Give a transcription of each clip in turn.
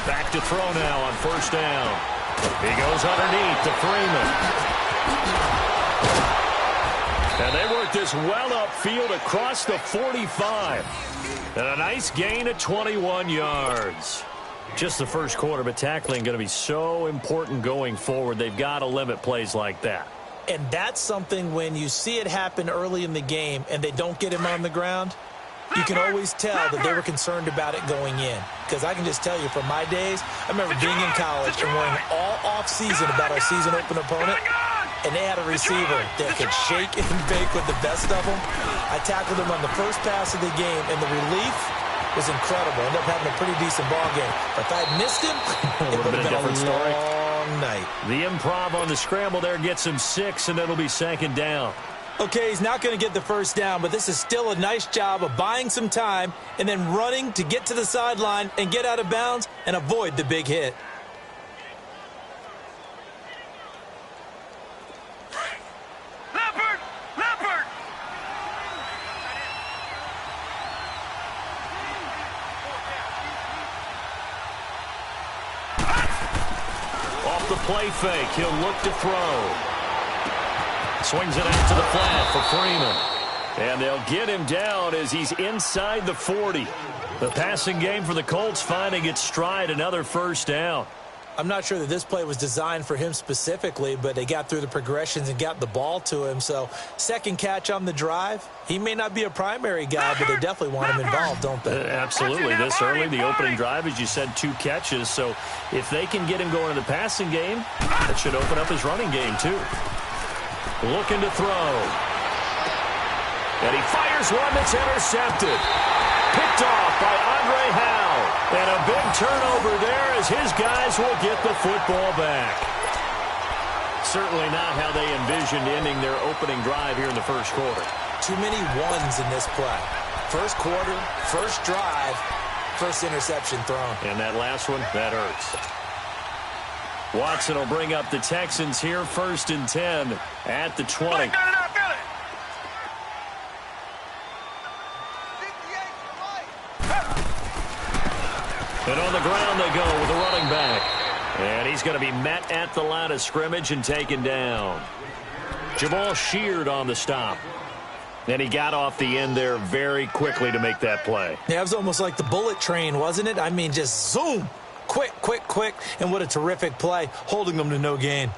Back to throw now on first down. He goes underneath to Freeman. And they work this well upfield across the 45. And a nice gain of 21 yards. Just the first quarter, but tackling going to be so important going forward. They've got to limit plays like that. And that's something when you see it happen early in the game and they don't get him on the ground, you can always tell that they were concerned about it going in. Because I can just tell you from my days, I remember being in college and worrying all off-season about our season open opponent, and they had a receiver that could shake and bake with the best of them. I tackled him on the first pass of the game, and the relief was incredible. Ended up having a pretty decent ball game. But if I had missed him, it would have been a different story. Long night. The improv on the scramble there gets him 6, and it'll be second down. Okay, he's not going to get the first down, but this is still a nice job of buying some time and then running to get to the sideline and get out of bounds and avoid the big hit. The play fake. He'll look to throw. Swings it out to the flat for Freeman. And they'll get him down as he's inside the 40. The passing game for the Colts finding its stride, another first down. I'm not sure that this play was designed for him specifically, but they got through the progressions and got the ball to him. So second catch on the drive. He may not be a primary guy, but they definitely want him involved, don't they? Absolutely. This early, the opening drive, as you said, 2 catches. So if they can get him going in the passing game, that should open up his running game too. Looking to throw. And he fires one that's intercepted. Picked off by Andre Howe. And a big turnover there as his guys will get the football back. Certainly not how they envisioned ending their opening drive here in the first quarter. Too many ones in this play. First quarter, first drive, first interception thrown. And that last one, that hurts. Watson will bring up the Texans here, 1st and 10 at the 20. And on the ground they go with a running back. And he's going to be met at the line of scrimmage and taken down. Jamal Sheard on the stop. And he got off the end there very quickly to make that play. Yeah, it was almost like the bullet train, wasn't it? I mean, just zoom. Quick, quick, quick. And what a terrific play, holding them to no gain.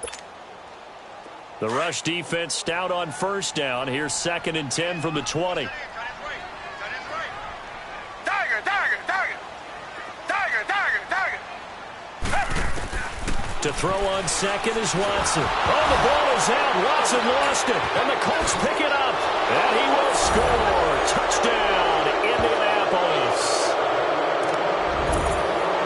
The rush defense stout on first down. Here's 2nd and 10 from the 20. To throw on second is Watson. Oh, the ball is out. Watson lost it. And the Colts pick it up. And he will score. Touchdown, Indianapolis.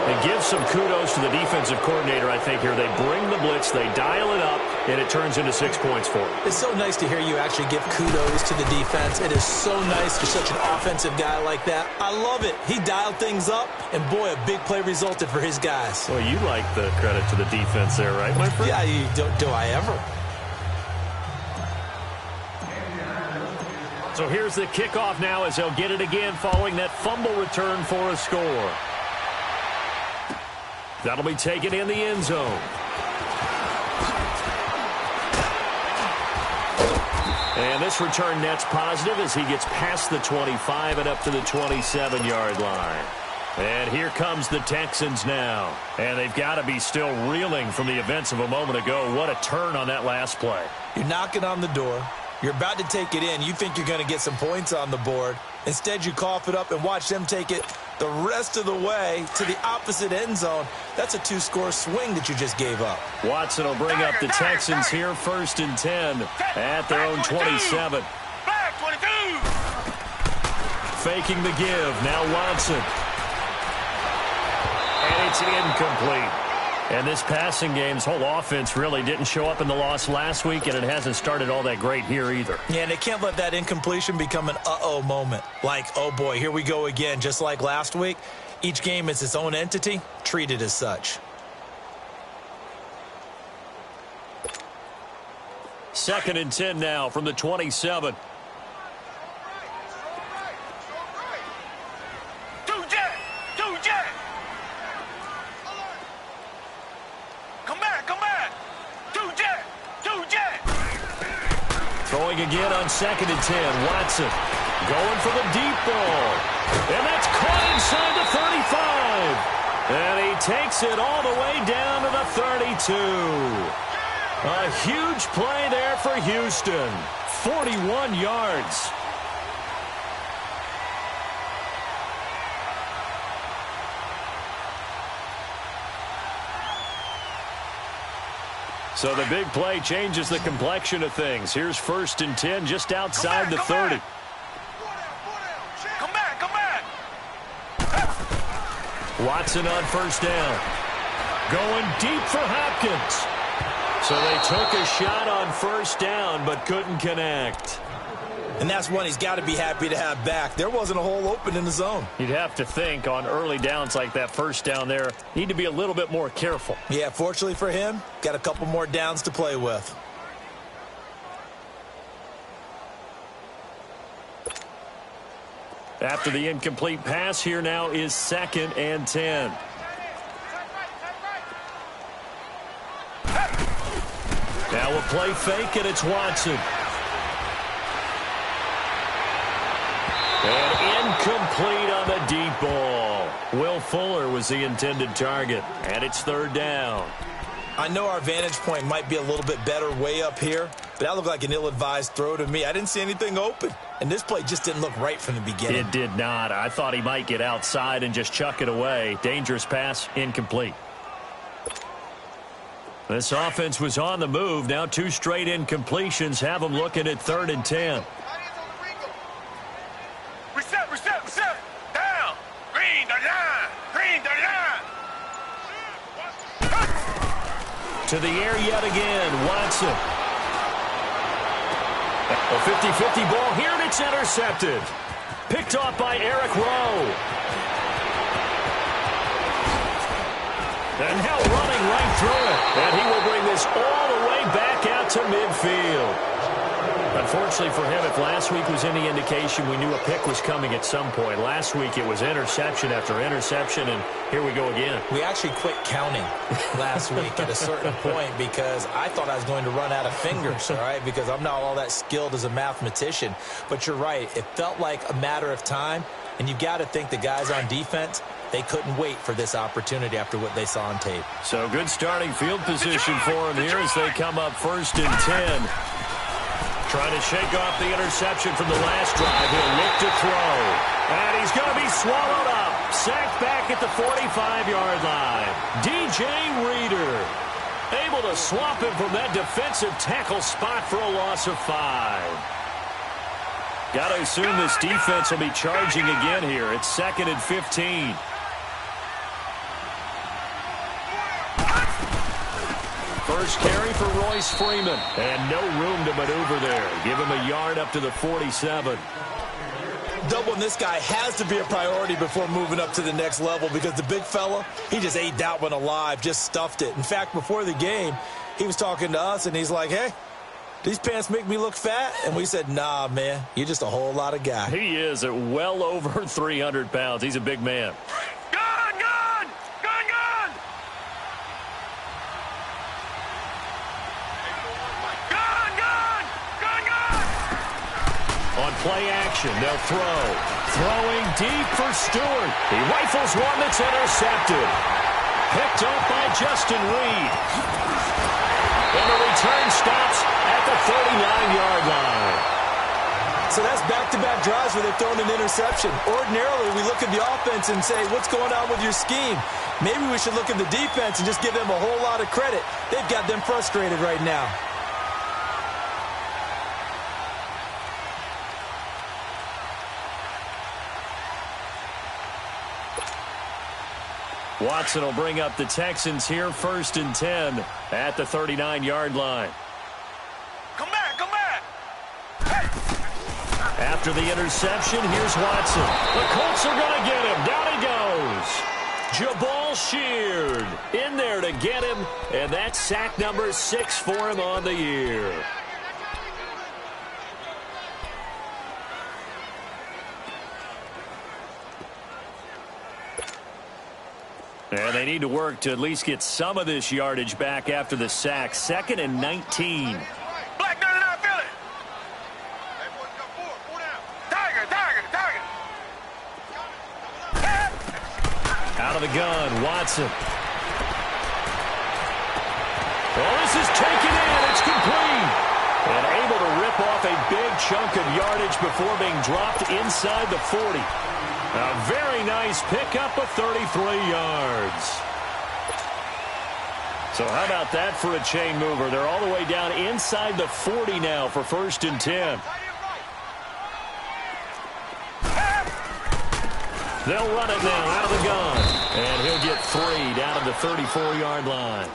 And give some kudos to the defensive coordinator, I think, here. They bring the blitz, they dial it up, and it turns into 6 points for them. It's so nice to hear you actually give kudos to the defense. It is so nice for such an offensive guy like that. I love it. He dialed things up, and boy, a big play resulted for his guys. Well, you like the credit to the defense there, right, my friend? Yeah, do I ever? So here's the kickoff now as they'll get it again following that fumble return for a score. That'll be taken in the end zone. And this return net's positive as he gets past the 25 and up to the 27-yard line. And here comes the Texans now. And they've got to be still reeling from the events of a moment ago. What a turn on that last play. You're knocking on the door. You're about to take it in. You think you're going to get some points on the board. Instead, you cough it up and watch them take it the rest of the way to the opposite end zone. That's a 2-score swing that you just gave up. Watson will bring up the Texans here, 1st and 10 at their own 27. Faking the give. Now Watson. And it's incomplete. And this passing game's whole offense really didn't show up in the loss last week, and it hasn't started all that great here either. Yeah, and they can't let that incompletion become an uh-oh moment. Like, oh boy, here we go again, just like last week. Each game is its own entity, treated as such. 2nd and 10 now from the 27. throwing again on 2nd and 10. Watson going for the deep ball. And that's caught inside the 35. And he takes it all the way down to the 32. A huge play there for Houston. 41 yards. So the big play changes the complexion of things. Here's 1st and 10 just outside the 30. Come back. Watson on 1st down. Going deep for Hopkins. So they took a shot on 1st down but couldn't connect. And that's one he's got to be happy to have back. There wasn't a hole open in the zone. You'd have to think on early downs like that 1st down there, need to be a little bit more careful. Yeah, fortunately for him, got a couple more downs to play with. After the incomplete pass, here now is 2nd and 10. Now a play fake, and it's Watson. And incomplete on the deep ball. Will Fuller was the intended target, and it's 3rd down. I know our vantage point might be a little bit better way up here, but that looked like an ill-advised throw to me. I didn't see anything open, and this play just didn't look right from the beginning. It did not. I thought he might get outside and just chuck it away. Dangerous pass, incomplete. This offense was on the move. Now 2 straight incompletions have them looking at 3rd and 10. Reset. Down. Green the line. To the air yet again, Watson. A 50-50 ball here, and it's intercepted. Picked off by Eric Rowe. And now running right through it. And he will bring this all the way back out to midfield. Unfortunately for him, if last week was any indication, we knew a pick was coming at some point. Last week it was interception after interception, and here we go again. We actually quit counting last week at a certain point because I thought I was going to run out of fingers, all right, because I'm not all that skilled as a mathematician. But you're right. It felt like a matter of time, and you've got to think the guys on defense, they couldn't wait for this opportunity after what they saw on tape. So good starting field position for them here as they come up 1st and 10. Trying to shake off the interception from the last drive. He'll look to throw. And he's going to be swallowed up. Sacked back at the 45-yard line. DJ Reader able to swap him from that defensive tackle spot for a loss of 5. Got to assume this defense will be charging again here. It's 2nd and 15. First carry for Royce Freeman. And no room to maneuver there. Give him a yard up to the 47. Doubling this guy has to be a priority before moving up to the next level because the big fella, he just ate that one alive, just stuffed it. In fact, before the game, he was talking to us, and he's like, hey, these pants make me look fat? And we said, nah, man, you're just a whole lot of guy. He is at well over 300 pounds. He's a big man. On play action, they'll throw. Throwing deep for Stewart. He rifles one that's intercepted. Picked up by Justin Reed. And the return stops at the 39-yard line. So that's back-to-back drives where they've thrown an interception. Ordinarily, we look at the offense and say, what's going on with your scheme? Maybe we should look at the defense and just give them a whole lot of credit. They've got them frustrated right now. Watson will bring up the Texans here, 1st and 10 at the 39-yard line. Come back. Hey. After the interception, here's Watson. The Colts are going to get him. Down he goes. Jabal Sheard in there to get him, and that's sack number 6 for him on the year. And they need to work to at least get some of this yardage back after the sack. 2nd and 19. Black 99, feel it. Out of the gun, Watson. Oh, this is taken in. It's complete. And able to rip off a big chunk of yardage before being dropped inside the 40. A very nice pickup of 33 yards. So how about that for a chain mover? They're all the way down inside the 40 now for 1st and 10. They'll run it now out of the gun. And he'll get 3 down to the 34-yard line.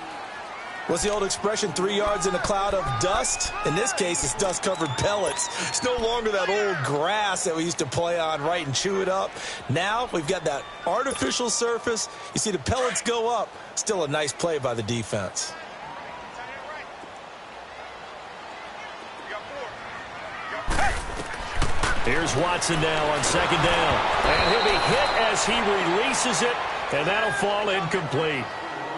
What's the old expression, 3 yards in a cloud of dust? In this case, it's dust-covered pellets. It's no longer that old grass that we used to play on, right, and chew it up. Now we've got that artificial surface. You see the pellets go up. Still a nice play by the defense. Here's Watson now on 2nd down. And he'll be hit as he releases it, and that'll fall incomplete.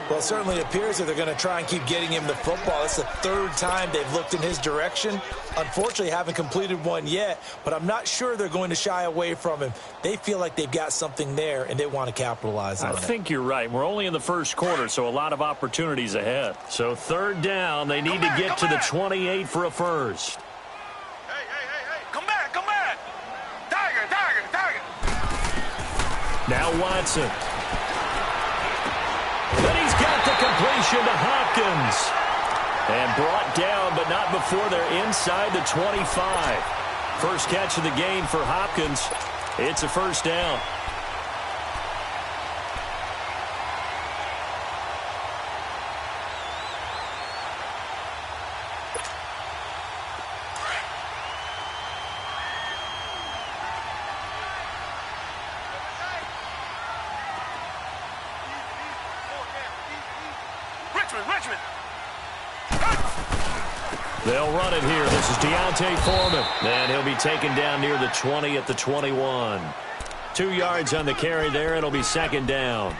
Well, it certainly appears that they're going to try and keep getting him the football. It's the 3rd time they've looked in his direction. Unfortunately, haven't completed one yet, but I'm not sure they're going to shy away from him. They feel like they've got something there, and they want to capitalize on it. I think you're right. We're only in the 1st quarter, so a lot of opportunities ahead. So 3rd down, they need to get to the 28 for a first. Hey. Come back. Tiger. Now Watson. Then he's got the completion to Hopkins. And brought down, but not before they're inside the 25. First catch of the game for Hopkins. It's a 1st down. Richmond. They'll run it here. This is Deontay Foreman. And he'll be taken down near the 20 at the 21. 2 yards on the carry there. It'll be 2nd down.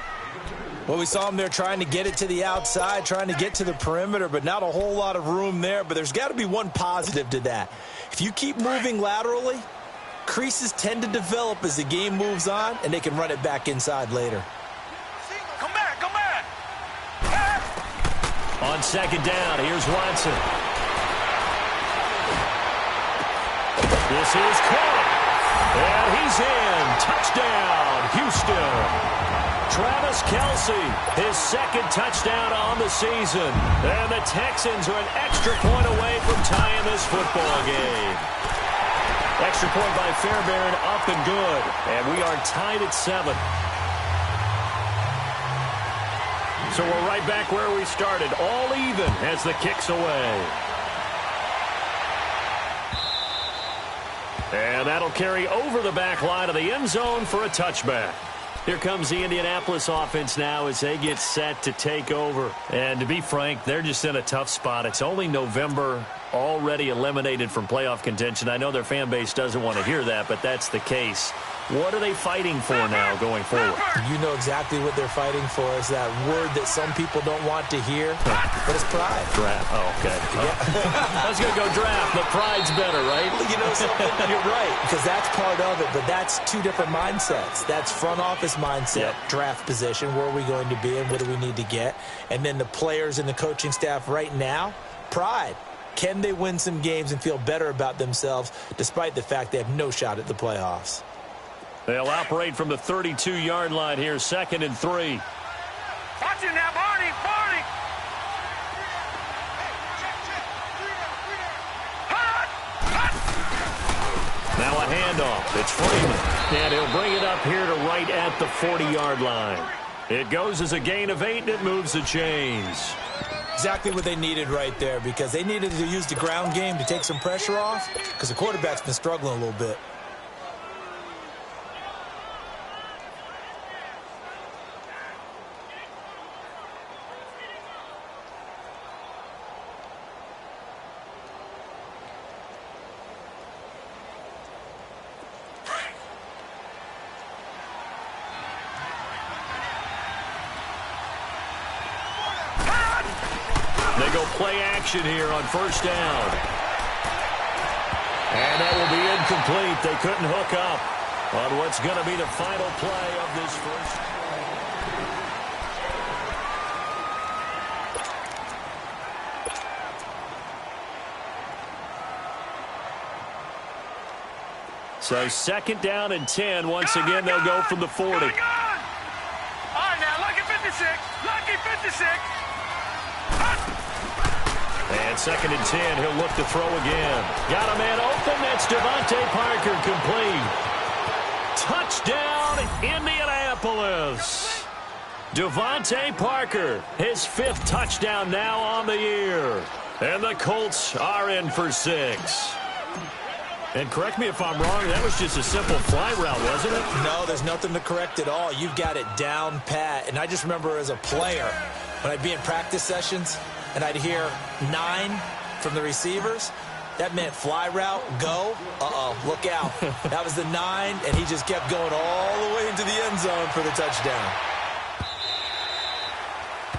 Well, we saw him there trying to get it to the outside, trying to get to the perimeter, but not a whole lot of room there. But there's got to be one positive to that. If you keep moving laterally, creases tend to develop as the game moves on, and they can run it back inside later. Come back. On 2nd down, here's Watson. This is caught. And he's in. Touchdown, Houston. Travis Kelce, his 2nd touchdown on the season. And the Texans are an extra point away from tying this football game. Extra point by Fairbairn, up and good. And we are tied at 7. So we're right back where we started, all even as the kick's away. And that'll carry over the back line of the end zone for a touchback. Here comes the Indianapolis offense now as they get set to take over. And to be frank, they're just in a tough spot. It's only November, already eliminated from playoff contention. I know their fan base doesn't want to hear that, but that's the case. What are they fighting for now going forward? You know exactly what they're fighting for. Is that word that some people don't want to hear, but it's pride. Draft. Oh, okay. I was going to go draft, but pride's better, right? You know something? You're right, because that's part of it, but that's 2 different mindsets. That's front office mindset, draft position, where are we going to be and what do we need to get? And then the players and the coaching staff right now, pride. Can they win some games and feel better about themselves despite the fact they have no shot at the playoffs? They'll operate from the 32-yard line here, 2nd and 3. Watch it now, Barney. Now a handoff. It's Freeman. And he'll bring it up here to right at the 40-yard line. It goes as a gain of 8, and it moves the chains. Exactly what they needed right there, because they needed to use the ground game to take some pressure off, because the quarterback's been struggling a little bit. They go play action here on 1st down. And that will be incomplete. They couldn't hook up on what's going to be the final play of this first. So 2nd down and 10. Once again, they'll go from the 40. All right, now, lucky 56. Lucky 56. And 2nd and 10, he'll look to throw again. Got a man open. That's Devontae Parker, complete. Touchdown, Indianapolis. Devontae Parker, his 5th touchdown now on the year. And the Colts are in for 6. And correct me if I'm wrong, that was just a simple fly route, wasn't it? No, there's nothing to correct at all. You've got it down pat. And I just remember as a player, when I'd be in practice sessions and I'd hear 9 from the receivers, that meant fly route, go, look out. That was the 9, and he just kept going all the way into the end zone for the touchdown.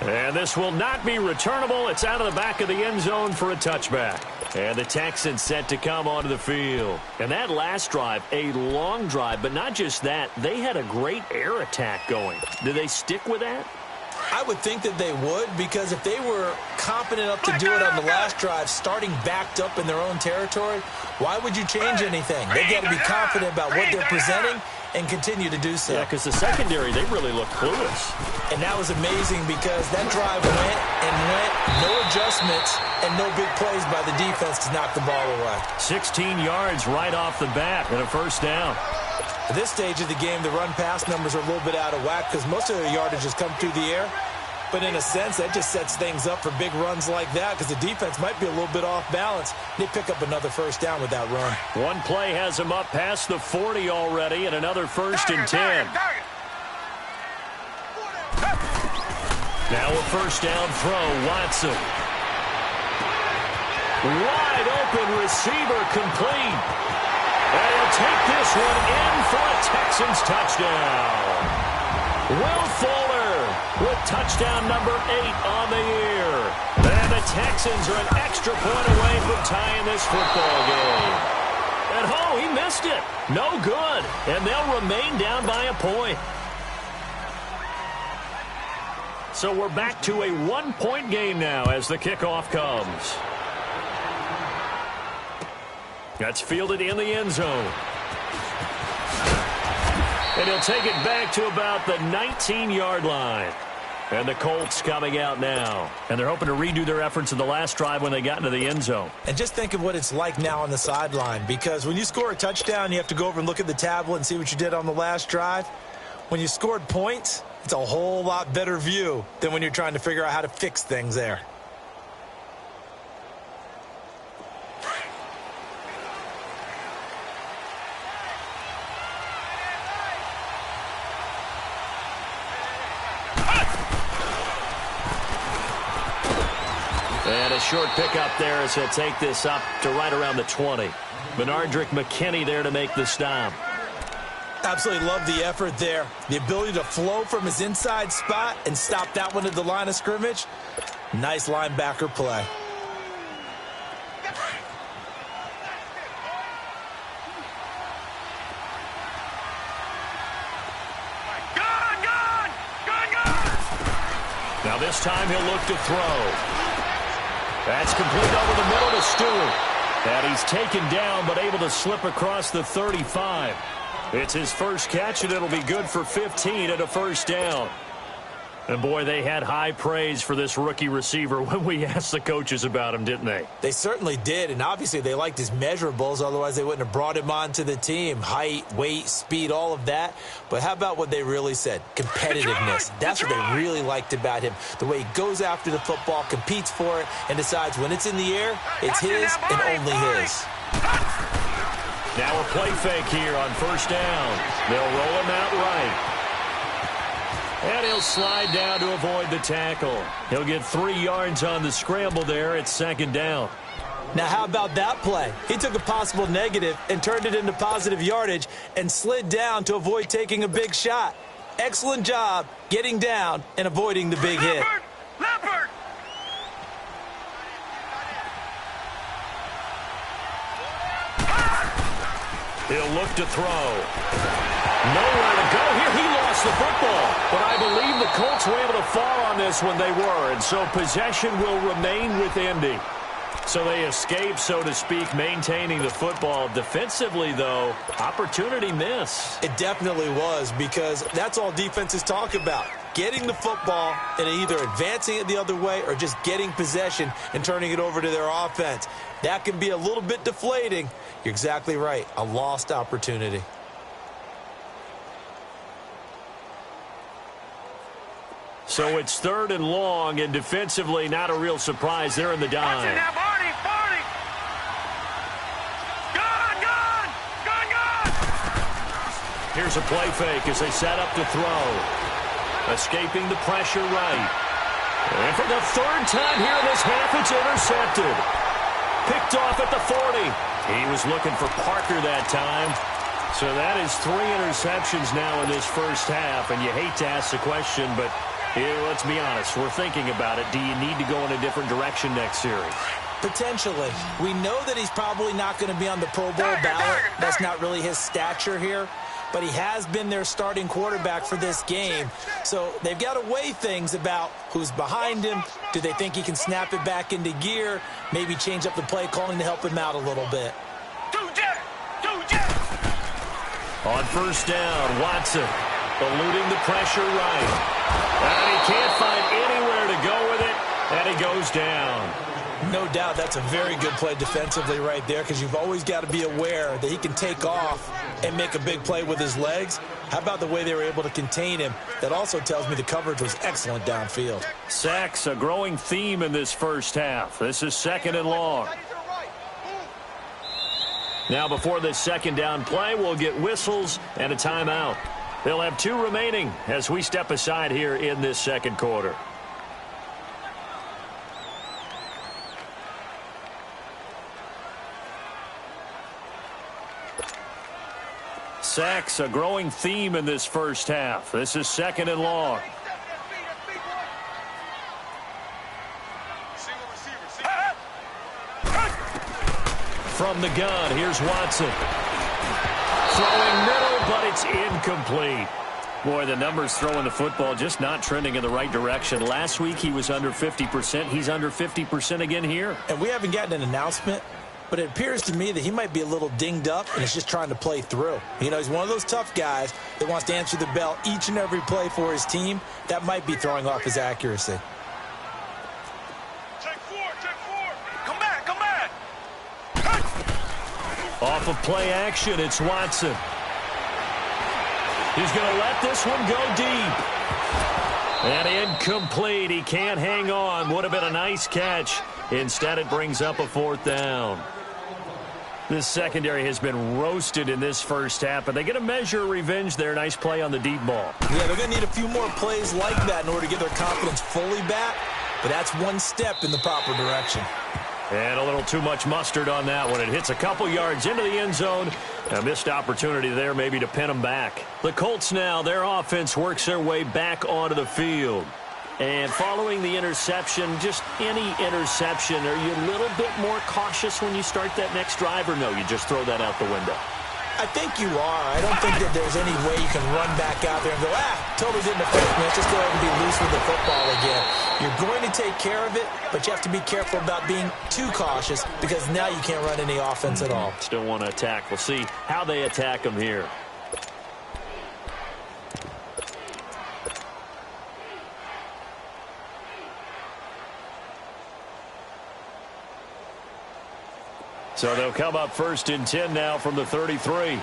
And this will not be returnable. It's out of the back of the end zone for a touchback. And the Texans set to come onto the field. And that last drive, a long drive, but not just that. They had a great air attack going. Do they stick with that? I would think that they would, because if they were competent enough to do it on the last drive, starting backed up in their own territory, why would you change anything? They've got to be confident about what they're presenting and continue to do so. Yeah, because the secondary, they really look clueless. And that was amazing because that drive went and went, no adjustments, and no big plays by the defense to knock the ball away. 16 yards right off the bat and a 1st down. At this stage of the game, the run-pass numbers are a little bit out of whack because most of their yardage has come through the air. But in a sense, that just sets things up for big runs like that because the defense might be a little bit off balance. They pick up another 1st down with that run. One play has them up past the 40 already and another 1st and 10. Now a 1st down throw, Watson. Wide open receiver, complete. And he'll take this one in for a Texans touchdown. Will Fuller with touchdown number 8 on the year. And the Texans are an extra point away from tying this football game. And he missed it. No good. And they'll remain down by a point. So we're back to a 1-point game now as the kickoff comes. That's fielded in the end zone. And he'll take it back to about the 19-yard line. And the Colts coming out now. And they're hoping to redo their efforts in the last drive when they got into the end zone. And just think of what it's like now on the sideline. Because when you score a touchdown, you have to go over and look at the tablet and see what you did on the last drive. When you scored points, it's a whole lot better view than when you're trying to figure out how to fix things there. And a short pickup there as he'll take this up to right around the 20. Benardrick McKinney there to make the stop. Absolutely love the effort there. The ability to flow from his inside spot and stop that one at the line of scrimmage. Nice linebacker play. Now this time he'll look to throw. That's complete over the middle to Stewart. And he's taken down but able to slip across the 35. It's his first catch, and it'll be good for 15 and a 1st down. And, boy, they had high praise for this rookie receiver when we asked the coaches about him, didn't they? They certainly did, and obviously they liked his measurables. Otherwise, they wouldn't have brought him onto the team. Height, weight, speed, all of that. But how about what they really said? Competitiveness. That's what they really liked about him. The way he goes after the football, competes for it, and decides when it's in the air, it's his and only his. Now a play fake here on 1st down. They'll roll him out right. And he'll slide down to avoid the tackle. He'll get 3 yards on the scramble there at 2nd down. Now, how about that play? He took a possible negative and turned it into positive yardage and slid down to avoid taking a big shot. Excellent job getting down and avoiding the big hit. Leopard! He'll look to throw. Nowhere to go here. He lost the football. But I believe the Colts were able to fall on this when they were. And so possession will remain with Indy. So they escape, so to speak, maintaining the football. Defensively, though, opportunity miss. It definitely was, because that's all defenses talk about. Getting the football and either advancing it the other way or just getting possession and turning it over to their offense. That can be a little bit deflating. You're exactly right. A lost opportunity. So it's 3rd and long, and defensively, not a real surprise. They're in the dime. Watch it now, Barney, Barney. Gone. Here's a play fake as they set up to throw. Escaping the pressure right. And for the 3rd time here in this half, it's intercepted. Picked off at the 40. He was looking for Parker that time. So that is 3 interceptions now in this first half, and you hate to ask the question, but let's be honest, we're thinking about it. Do you need to go in a different direction next series? Potentially. We know that he's probably not going to be on the Pro Bowl ballot. That's not really his stature here. But he has been their starting quarterback for this game. So they've got to weigh things about who's behind him. Do they think he can snap it back into gear? Maybe change up the play calling to help him out a little bit. On first down, Watson eluding the pressure right. And he can't find anywhere to go with it, and he goes down. No doubt that's a very good play defensively right there, because you've always got to be aware that he can take off and make a big play with his legs. How about the way they were able to contain him? That also tells me the coverage was excellent downfield. Sacks, a growing theme in this first half. This is 2nd and long. Now before this 2nd down play, we'll get whistles and a timeout. They'll have 2 remaining as we step aside here in this 2nd quarter. Sacks, a growing theme in this first half. This is 2nd and long. From the gun, here's Watson. Throwing middle, but it's incomplete. Boy, the numbers throwing the football just not trending in the right direction. Last week he was under 50%. He's under 50% again here. And we haven't gotten an announcement, but it appears to me that he might be a little dinged up and is just trying to play through. You know, he's one of those tough guys that wants to answer the bell each and every play for his team. That might be throwing off his accuracy. Check four. Come back. Off of play action, it's Watson. He's going to let this one go deep. And incomplete. He can't hang on. Would have been a nice catch. Instead, it brings up a 4th down. This secondary has been roasted in this first half, but they get a measure of revenge there. Nice play on the deep ball. Yeah, they're going to need a few more plays like that in order to get their confidence fully back, but that's one step in the proper direction. And a little too much mustard on that one. It hits a couple yards into the end zone. A missed opportunity there maybe to pin them back. The Colts now, their offense works their way back onto the field. And following the interception, just any interception, are you a little bit more cautious when you start that next drive, or no, you just throw that out the window? I think you are. I don't think that there's any way you can run back out there and go, totally didn't affect me. Let's just go ahead and be loose with the football again. You're going to take care of it, but you have to be careful about being too cautious, because now you can't run any offense at all. Still want to attack. We'll see how they attack them here. So they'll come up 1st and 10 now from the 33.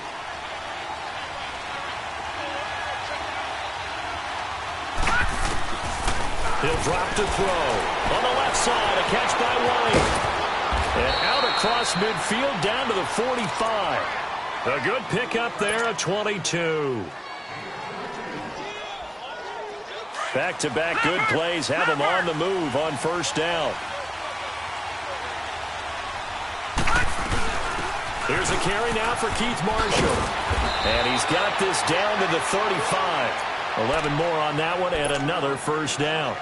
He'll drop to throw. On the left side, a catch by White. And out across midfield down to the 45. A good pickup there at 22. Back-to-back good plays have him on the move on first down. Here's a carry now for Keith Marshall. And he's got this down to the 35. 11 more on that one and another first down.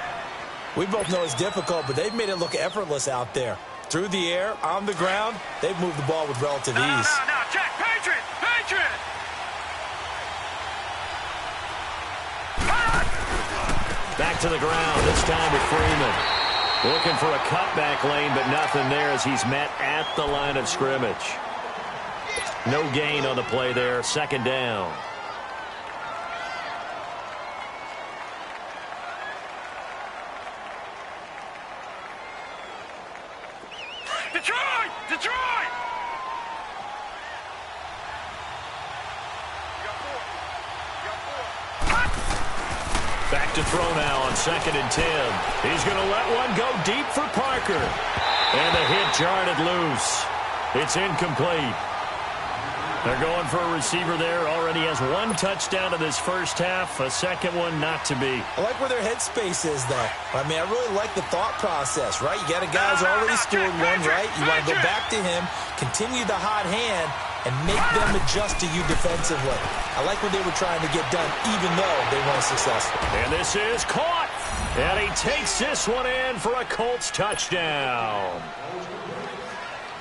We both know it's difficult, but they've made it look effortless out there. Through the air, on the ground, they've moved the ball with relative ease. Now, check. Patriot. Back to the ground, this time with Freeman. Looking for a cutback lane, but nothing there as he's met at the line of scrimmage. No gain on the play there. Second down. Detroit! Detroit! Back to throw now on 2nd and 10. He's going to let one go deep for Parker. And the hit jarred it loose. It's incomplete. They're going for a receiver there. Already has 1 touchdown in this first half. A second one not to be. I like where their headspace is, though. I mean, I really like the thought process, right? You got a guy who's already scored one, right? You want to go back to him, continue the hot hand, and make them adjust to you defensively. I like what they were trying to get done, even though they weren't successful. And this is caught. And he takes this one in for a Colts touchdown.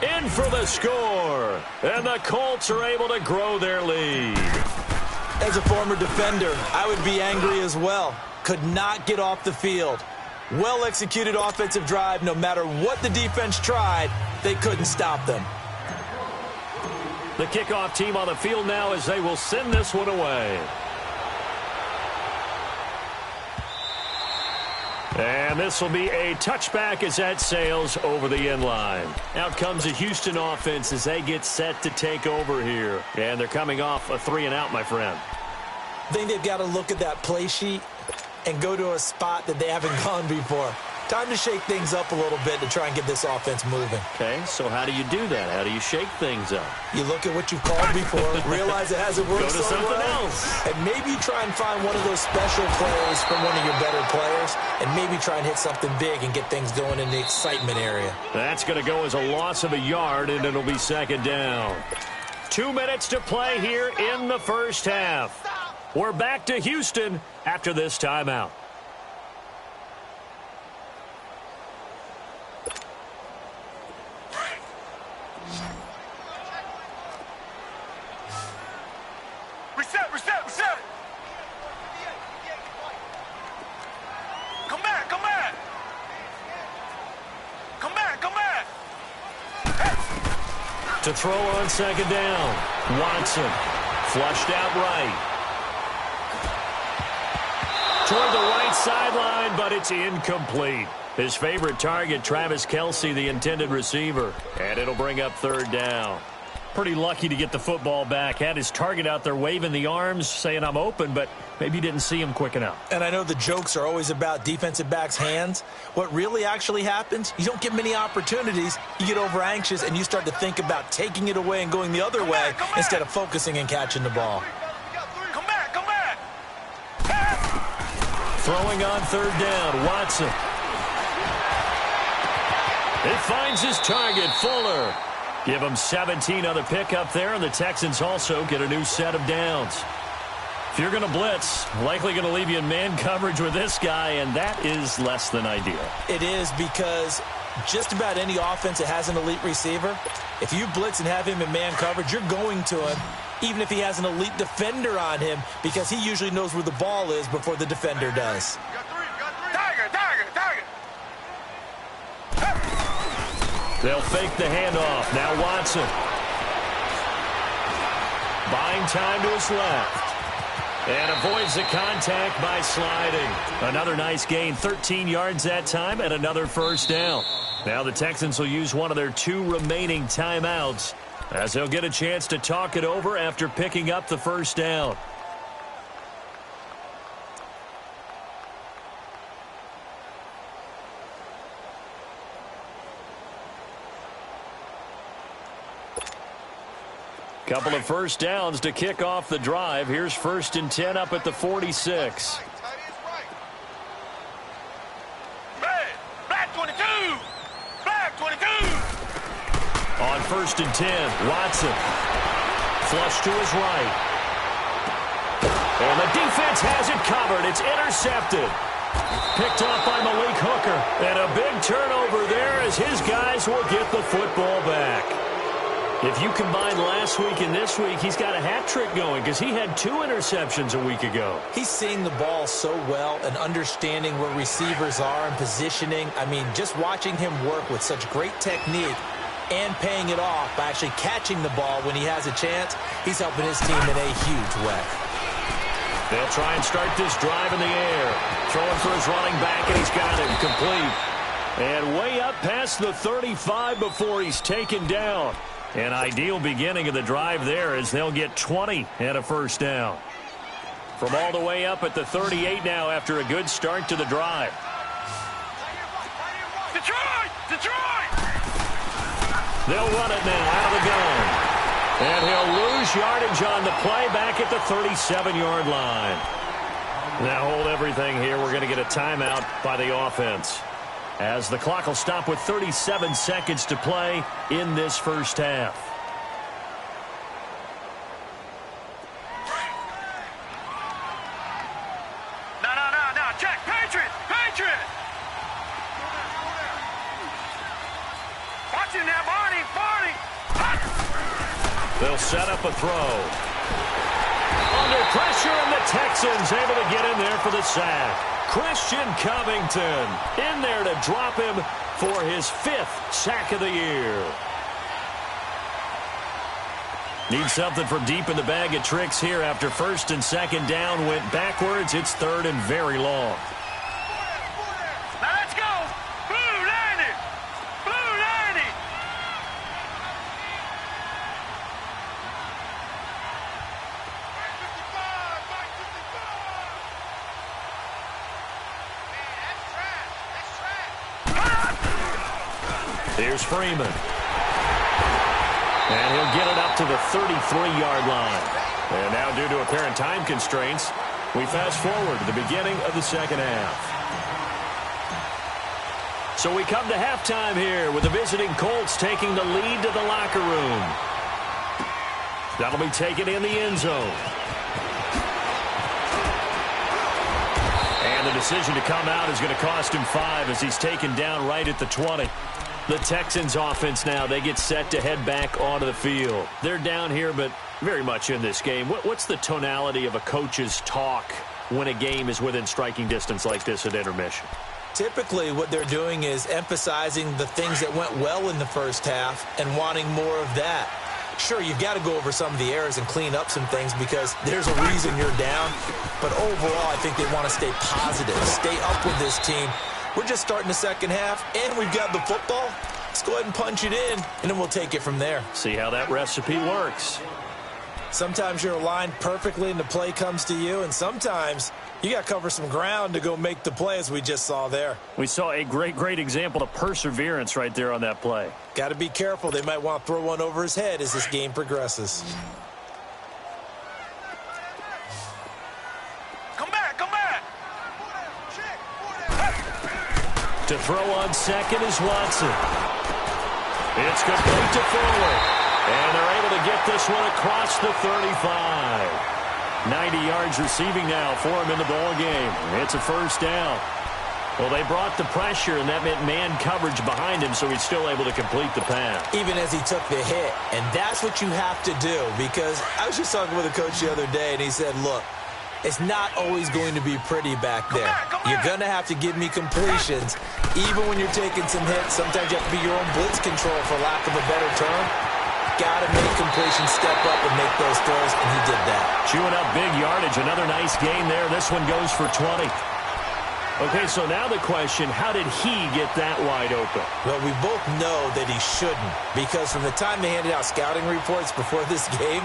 In for the score. And the Colts are able to grow their lead. As a former defender, I would be angry as well. Could not get off the field. Well-executed offensive drive. No matter what the defense tried, they couldn't stop them. The kickoff team on the field now as they will send this one away. And this will be a touchback as that sails over the end line. Out comes the Houston offense as they get set to take over here. And they're coming off a 3-and-out, my friend. I think they've got to look at that play sheet and go to a spot that they haven't gone before. Time to shake things up a little bit to try and get this offense moving. Okay, so how do you do that? How do you shake things up? You look at what you've called before, realize it hasn't worked Go to so something well, else. and maybe try and find one of those special plays from one of your better players, and maybe try and hit something big and get things going in the excitement area. That's going to go as a loss of a yard, and it'll be second down. 2 minutes to play here in the first half. We're back to Houston after this timeout. Reset, reset, reset! Come back, come back! Come back, come back! Hey. To throw on second down. Watson flushed out right. Toward the right sideline, but it's incomplete. His favorite target, Travis Kelce, the intended receiver. And it'll bring up third down. Pretty lucky to get the football back. Had his target out there waving the arms, saying I'm open, but maybe didn't see him quick enough. And I know the jokes are always about defensive backs' hands. What really actually happens, you don't get many opportunities. You get over anxious, and you start to think about taking it away and going the other way instead of focusing and catching the ball. Come back, come back! Throwing on third down, Watson. It finds his target, Fuller. Give him 17 on the pickup there, and the Texans also get a new set of downs. If you're going to blitz, likely going to leave you in man coverage with this guy, and that is less than ideal. It is, because just about any offense that has an elite receiver, if you blitz and have him in man coverage, you're going to him, even if he has an elite defender on him, because he usually knows where the ball is before the defender does. Tiger, tiger, tiger! They'll fake the handoff. Now Watson. Buying time to his left. And avoids the contact by sliding. Another nice gain, 13 yards that time, and another first down. Now the Texans will use one of their 2 remaining timeouts as they'll get a chance to talk it over after picking up the first down. Couple of first downs to kick off the drive. Here's 1st and 10 up at the 46. Black 22! Black 22! On 1st and 10, Watson. Flush to his right. And the defense has it covered. It's intercepted. Picked off by Malik Hooker. And a big turnover there as his guys will get the football back. If you combine last week and this week, he's got a hat trick going because he had 2 interceptions a week ago. He's seeing the ball so well and understanding where receivers are and positioning. I mean, just watching him work with such great technique and paying it off by actually catching the ball when he has a chance, he's helping his team in a huge way. They'll try and start this drive in the air. Throwing for his running back, and he's got him complete. And way up past the 35 before he's taken down. An ideal beginning of the drive there as they'll get 20 and a first down. From all the way up at the 38 now after a good start to the drive. Detroit! Detroit! They'll run it now out of the gun. And he'll lose yardage on the play back at the 37-yard line. Now hold everything here. We're going to get a timeout by the offense, as the clock will stop with 37 seconds to play in this first half. No. Check. Patriot! Patriot! Watch it now, Barney! They'll set up a throw. Under pressure, and the Texans able to get in there for the sack. Christian Covington in there to drop him for his 5th sack of the year. Need something from deep in the bag of tricks here after first and second down went backwards. It's 3rd and very long. Now let's go! Blue 90! Blue 90! Here's Freeman. And he'll get it up to the 33-yard line. And now, due to apparent time constraints, we fast forward to the beginning of the second half. So we come to halftime here with the visiting Colts taking the lead to the locker room. That'll be taken in the end zone. And the decision to come out is going to cost him 5 as he's taken down right at the 20. The Texans offense now, they get set to head back onto the field. They're down here, but very much in this game. What's the tonality of a coach's talk when a game is within striking distance like this at intermission? Typically, what they're doing is emphasizing the things that went well in the first half and wanting more of that. Sure, you've got to go over some of the errors and clean up some things because there's a reason you're down. But overall, I think they want to stay positive, stay up with this team. We're just starting the second half, and we've got the football. Let's go ahead and punch it in, and then we'll take it from there. See how that recipe works. Sometimes you're aligned perfectly and the play comes to you, and sometimes you got to cover some ground to go make the play, as we just saw there. We saw a great example of perseverance right there on that play. Got to be careful. They might want to throw one over his head as this game progresses. Come back! To throw on second is Watson. It's complete to Fuller. And they're able to get this one across the 35. 90 yards receiving now for him in the ball game. It's a first down. Well, they brought the pressure, and that meant man coverage behind him, so he's still able to complete the pass. Even as he took the hit. And that's what you have to do, because I was just talking with a coach the other day, and he said, look, it's not always going to be pretty back there. You're going to have to give me completions. Even when you're taking some hits, sometimes you have to be your own blitz control, for lack of a better term. Got to make completions, step up and make those throws, and he did that. Chewing up big yardage. Another nice gain there. This one goes for 20. Okay, so now the question, how did he get that wide open? Well, we both know that he shouldn't, because from the time they handed out scouting reports before this game,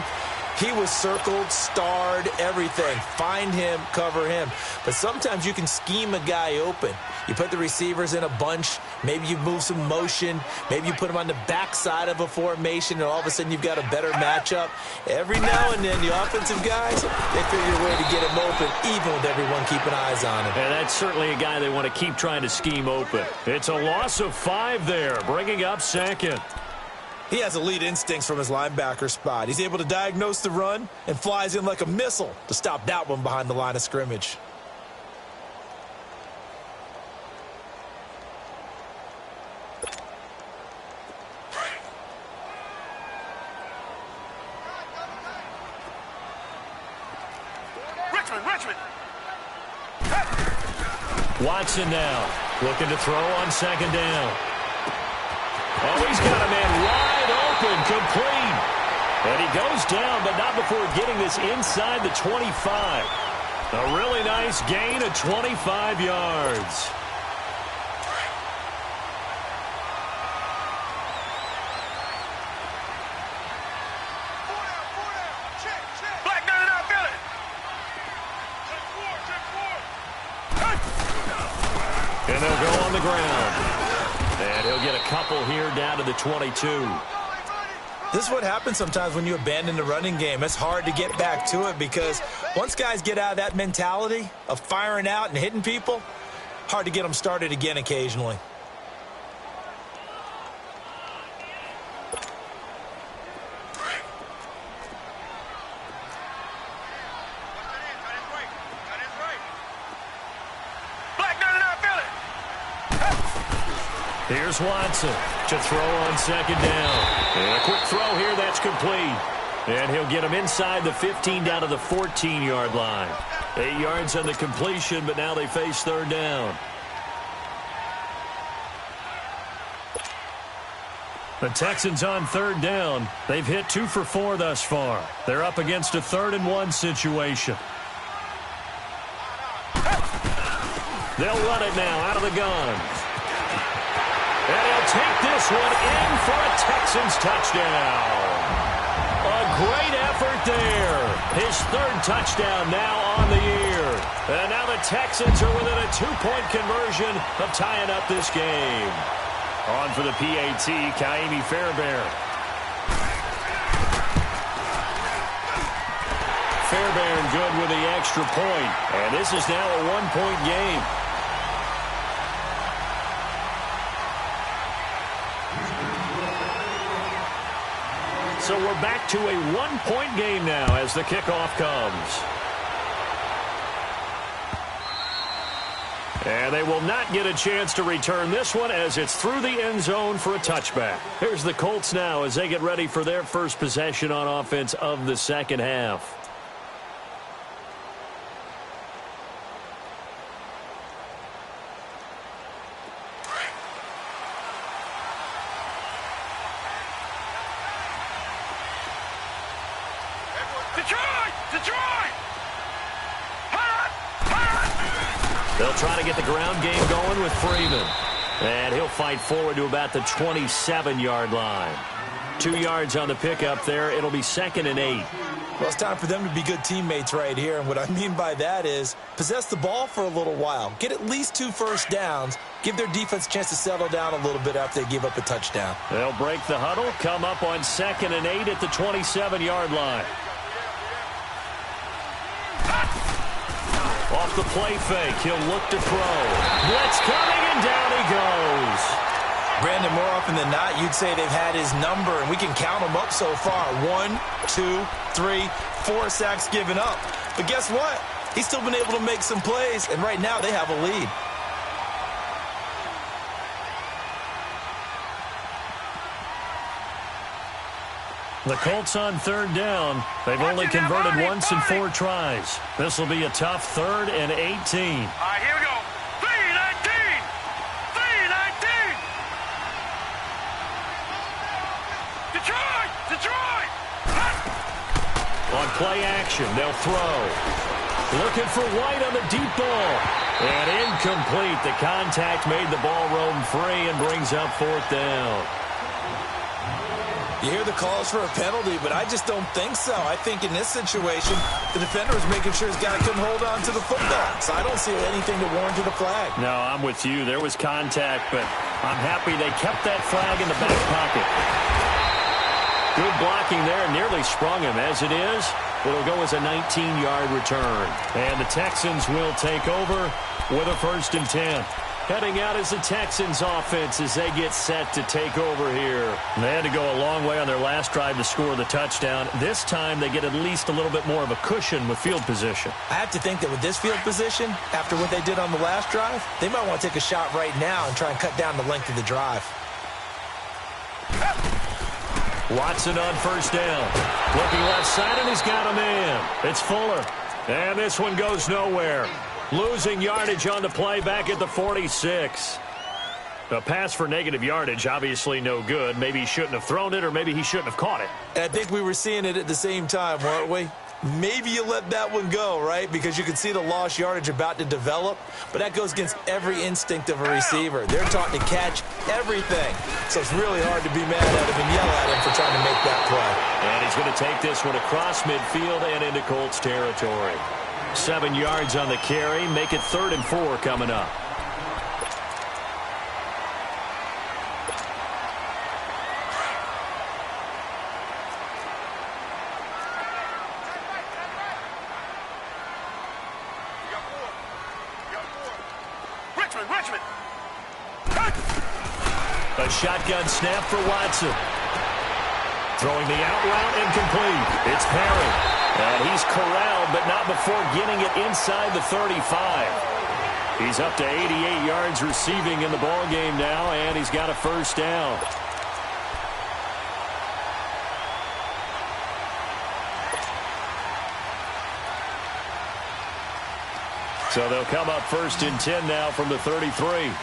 he was circled, starred, everything. Find him, cover him. But sometimes you can scheme a guy open. You put the receivers in a bunch. Maybe you move some motion. Maybe you put them on the backside of a formation, and all of a sudden you've got a better matchup. Every now and then, the offensive guys, they figure a way to get him open, even with everyone keeping eyes on him. And that's certainly a guy they want to keep trying to scheme open. It's a loss of 5 there, bringing up second. He has elite instincts from his linebacker spot. He's able to diagnose the run and flies in like a missile to stop that one behind the line of scrimmage. Richmond. Watson now looking to throw on second down. Oh, he's got a man wide open, complete. And he goes down, but not before getting this inside the 25. A really nice gain of 25 yards. Black gun it out, feel it. And they'll go on the ground. And he'll get a couple here down to the 22. This is what happens sometimes when you abandon the running game. It's hard to get back to it because once guys get out of that mentality of firing out and hitting people, hard to get them started again occasionally. Black gun it out, feel it. Here's Watson to throw on second down. And a quick throw here, that's complete. And he'll get him inside the 15 down to the 14-yard line. 8 yards on the completion, but now they face third down. The Texans on third down. They've hit 2 for 4 thus far. They're up against a 3rd-and-1 situation. They'll run it now out of the gun. And he'll take this one in for a Texans touchdown. A great effort there. His 3rd touchdown now on the year. And now the Texans are within a 2-point conversion of tying up this game. On for the PAT, Kaimi Fairbairn. Fairbairn good with the extra point. And this is now a 1-point game. So we're back to a 1-point game now as the kickoff comes. And they will not get a chance to return this one as it's through the end zone for a touchback. Here's the Colts now as they get ready for their first possession on offense of the second half. They'll try to get the ground game going with Freeman. And he'll fight forward to about the 27-yard line. 2 yards on the pickup there. It'll be 2nd and 8. Well, it's time for them to be good teammates right here. And what I mean by that is possess the ball for a little while. Get at least 2 first downs. Give their defense a chance to settle down a little bit after they give up a touchdown. They'll break the huddle, come up on 2nd and 8 at the 27-yard line. Off the play fake, he'll look to throw. Blitz coming, and down he goes. Brandon, more often than not, you'd say they've had his number, and we can count them up so far. 1, 2, 3, 4 sacks given up. But guess what? He's still been able to make some plays, and right now they have a lead. The Colts on third down. They've only converted once in 4 tries. This will be a tough 3rd and 18. All right, here we go. 3-19. 3-19. Detroit. On play action, they'll throw. Looking for White on the deep ball. And incomplete. The contact made the ball roam free and brings up 4th down. You hear the calls for a penalty, but I just don't think so. I think in this situation, the defender was making sure his guy couldn't hold on to the football. So I don't see anything to warrant a flag. No, I'm with you. There was contact, but I'm happy they kept that flag in the back pocket. Good blocking there, nearly sprung him. As it is, it'll go as a 19-yard return. And the Texans will take over with a 1st and 10. Heading out as the Texans offense as they get set to take over here. They had to go a long way on their last drive to score the touchdown. This time they get at least a little bit more of a cushion with field position. I have to think that with this field position, after what they did on the last drive, they might want to take a shot right now and try and cut down the length of the drive. Watson on 1st down. Looking left side, and he's got a man. It's Fuller. And this one goes nowhere. Losing yardage on the play back at the 46. A pass for negative yardage, obviously no good. Maybe he shouldn't have thrown it, or maybe he shouldn't have caught it. I think we were seeing it at the same time, weren't we? Maybe you let that one go, right? Because you can see the lost yardage about to develop. But that goes against every instinct of a receiver. They're taught to catch everything. So it's really hard to be mad at him and yell at him for trying to make that play. And he's going to take this one across midfield and into Colts territory. 7 yards on the carry. Make it 3rd and 4 coming up. A shotgun snap for Watson. Throwing the out route incomplete. It's Perry. And he's corralled, but not before getting it inside the 35. He's up to 88 yards receiving in the ballgame now, and he's got a first down. So they'll come up 1st and 10 now from the 33. Richmond.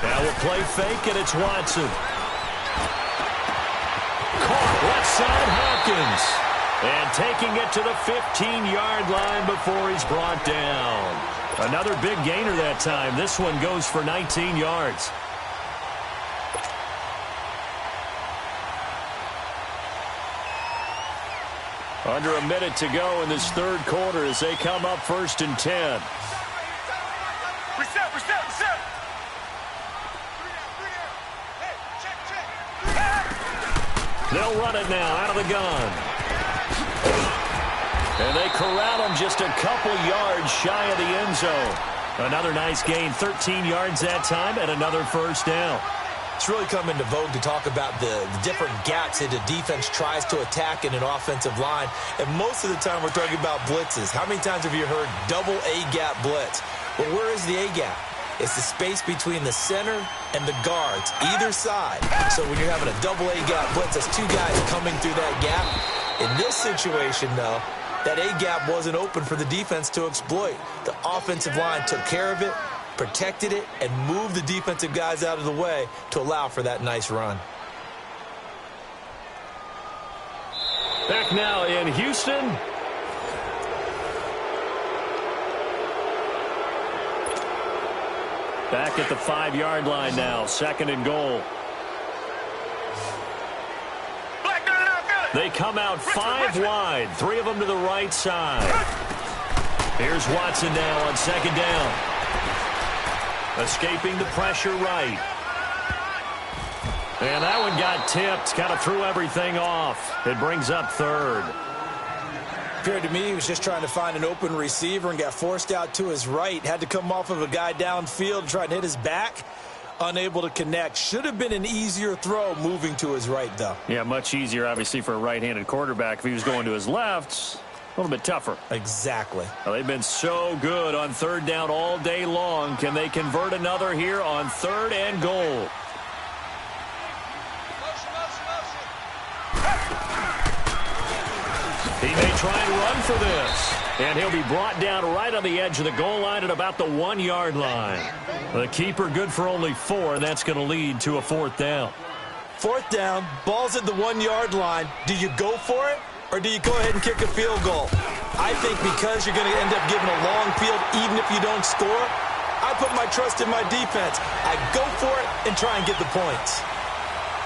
Now a play fake, and it's Watson. Caught left side, Hopkins. And taking it to the 15-yard line before he's brought down. Another big gainer that time. This one goes for 19 yards. Under a minute to go in this 3rd quarter as they come up 1st and 10. Reset. They'll run it now out of the gun. And they corral him just a couple yards shy of the end zone. Another nice gain, 13 yards that time, and another first down. It's really come into vogue to talk about the different gaps that the defense tries to attack in an offensive line. And most of the time we're talking about blitzes. How many times have you heard double A-gap blitz? Well, where is the A-gap? It's the space between the center and the guards, either side. So when you're having a double A-gap blitz, that's 2 guys coming through that gap. In this situation, though, that A-gap wasn't open for the defense to exploit. The offensive line took care of it, protected it, and moved the defensive guys out of the way to allow for that nice run. Back now in Houston. Back at the 5-yard line now, 2nd and goal. They come out 5 wide, 3 of them to the right side. Here's Watson now on 2nd down. Escaping the pressure right. And that one got tipped, kind of threw everything off. It brings up 3rd. Appeared to me he was just trying to find an open receiver and got forced out to his right. Had to come off of a guy downfield, try and hit his back. Unable to connect. Should have been an easier throw moving to his right, though. Yeah, much easier, obviously, for a right-handed quarterback. If he was going to his left, a little bit tougher. Exactly. Well, they've been so good on 3rd down all day long. Can they convert another here on 3rd and goal? He may try and run for this. And he'll be brought down right on the edge of the goal line at about the 1-yard line. The keeper good for only 4, and that's going to lead to a 4th down. 4th down, ball's at the 1-yard line. Do you go for it, or do you go ahead and kick a field goal? I think because you're going to end up giving a long field, even if you don't score, I put my trust in my defense. I go for it and try and get the points.